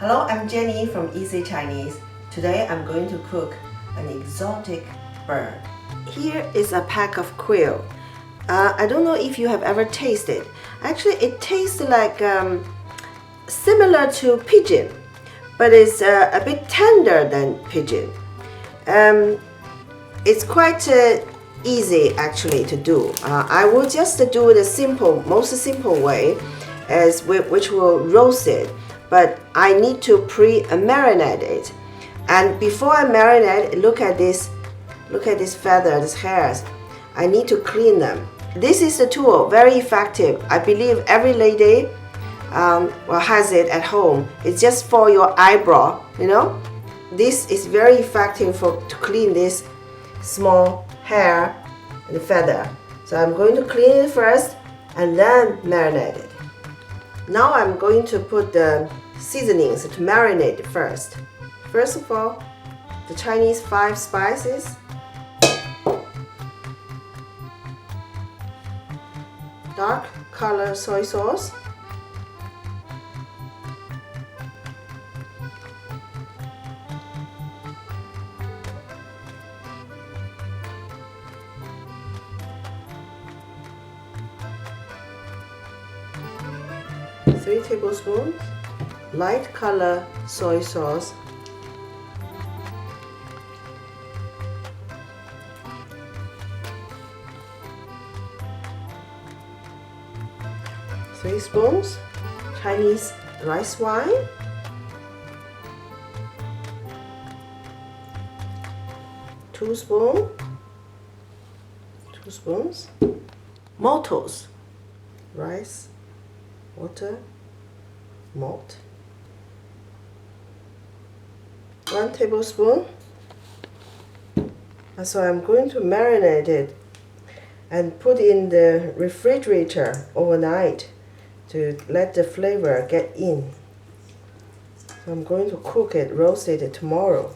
Hello, I'm Jenny from Easy Chinese. Today I'm going to cook an exotic bird. Here is a pack of quail. I don't know if you have ever tasted. Actually, it tastes like similar to pigeon, but it's a bit tender than pigeon. It's quite easy actually to do. I will just do the most simple way, which will roast it. But I need to marinate it. And before I marinate, look at this feather, these hairs. I need to clean them. This is the tool, very effective. I believe every lady has it at home. It's just for your eyebrow, you know. This is very effective to clean this small hair and feather. So I'm going to clean it first and then marinate it. Now I'm going to put the seasonings to marinate first. First of all, the Chinese 5 spices. Dark color soy sauce. Three tablespoons light color soy sauce, 3 spoons Chinese rice wine, 2 spoons Maltose, rice, water, malt, 1 tablespoon. So I'm going to marinate it and put in the refrigerator overnight to let the flavor get in. So I'm going to cook it, roast it tomorrow.